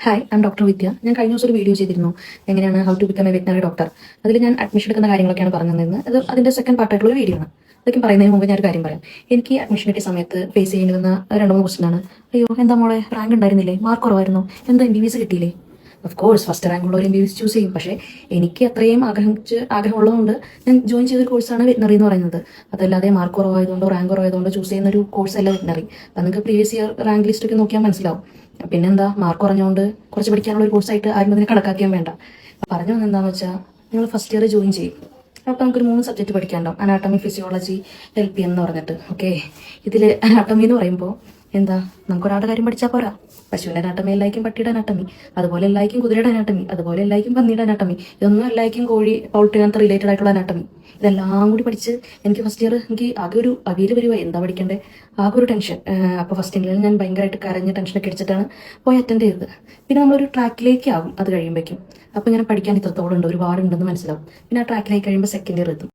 Hi, I am doctor Vidya. ഞാൻ കഴിഞ്ഞ ദിവസം ഒരു വീഡിയോ ചെയ്തിരുന്നു, എങ്ങനെയാണ് how to become a veterinary doctor. അതിൽ ഞാൻ അഡ്മിഷൻ എടുക്കുന്ന കാര്യങ്ങളൊക്കെയാണ് പറഞ്ഞു തന്നത്. അത് അതിന്റെ സെക്കൻഡ് പാർട്ടായിട്ടുള്ള ഒരു വീഡിയോ ആണ്. അതൊക്കെ പറയുന്നതിന് മുമ്പ് ഞാൻ ഒരു കാര്യം പറയാം. എനിക്ക് അഡ്മിഷൻ കിട്ടിയ സമയത്ത് ഫേസ് ചെയ്യേണ്ടി വന്ന 2-3 ക്വസ്റ്റ്യനാണ്. അയ്യോ, എന്താ മോളെ റാങ്ക് ഉണ്ടായിരുന്നില്ലേ, മാർക്ക് കുറവായിരുന്നോ, എന്താ MBBS കിട്ടിയില്ലേ? ഓഫ് കോഴ്സ് ഫസ്റ്റ് റാങ്ക് ഉള്ളവർ MBBS ചൂസ് ചെയ്യും. പക്ഷേ എനിക്ക് അത്രയും ആഗ്രഹമുള്ളതുകൊണ്ട് ഞാൻ ജോയിൻ ചെയ്തൊരു കോഴ്സാണ് വെറ്റിനറി എന്ന് പറയുന്നത്. അതല്ലാതെ മാർക്ക് കുറവായതുകൊണ്ടോ റാങ്ക് കുറവായതുകൊണ്ടോ ചൂസ് ചെയ്യുന്ന ഒരു കോഴ്സല്ല വെറ്റിനറി. അപ്പം നിങ്ങൾക്ക് പ്രീവിയസ് ഇയർ റാങ്ക് ലിസ്റ്റ് ഒക്കെ നോക്കിയാൽ മനസ്സിലാവും. പിന്നെന്താ, മാർക്ക് കുറഞ്ഞുകൊണ്ട് കുറച്ച് പഠിക്കാനുള്ള ഒരു കോഴ്സായിട്ട് ആരും അതിനെ കണക്കാക്കിയാൽ വേണ്ട. പറഞ്ഞു വന്നത് എന്താണെന്ന് വെച്ചാൽ, നിങ്ങൾ ഫസ്റ്റ് ഇയർ ജോയിൻ ചെയ്യും. അപ്പോൾ നമുക്കൊരു 3 സബ്ജക്റ്റ് പഠിക്കാനുണ്ടാവും. അനാട്ടമി, ഫിസിയോളജി, LPM എന്ന് പറഞ്ഞിട്ട്. ഓക്കെ, ഇതിൽ അനാട്ടമി എന്ന് പറയുമ്പോൾ എന്താ, നമുക്കൊരാളുടെ കാര്യം പഠിച്ചാൽ പോരാ. പശുവിൻ്റെ അനാട്ടമി എല്ലാവർക്കും, പട്ടിയുടെ അനാട്ടമി അതുപോലെ എല്ലാവർക്കും, കുതിരയുടെ അനാട്ടമി അതുപോലെ എല്ലാവർക്കും, പന്നിയുടെ അനാട്ടമി, ഇതൊന്നും എല്ലാവർക്കും കോഴി, പൗൾട്രി അങ്ങനത്തെ റിലേറ്റഡ് ആയിട്ടുള്ള അനാട്ടമി. ഇതെല്ലാം കൂടി പഠിച്ച് എനിക്ക് ഫസ്റ്റ് ഇയർ എനിക്ക് ആകെ ഒരു അവിയൽ വരുവായി, എന്താ പഠിക്കണ്ടേ, ആകെ ഒരു ടെൻഷൻ. അപ്പോൾ ഫസ്റ്റ് ഇയറിൽ ഞാൻ ഭയങ്കരമായിട്ട് കരഞ്ഞ് ടെൻഷനൊക്കെ അടിച്ചിട്ടാണ് പോയി അറ്റൻഡ് ചെയ്തത്. പിന്നെ നമ്മളൊരു ട്രാക്കിലേക്ക് ആകും അത് കഴിയുമ്പോഴേക്കും. അപ്പോൾ ഇങ്ങനെ പഠിക്കാൻ ഇത്രത്തോളം ഉണ്ട്, ഒരുപാടുണ്ടെന്ന് മനസ്സിലാവും. പിന്നെ ആ ട്രാക്കിലേക്ക് കഴിയുമ്പോൾ സെക്കൻഡ് ഇയർ എത്തും.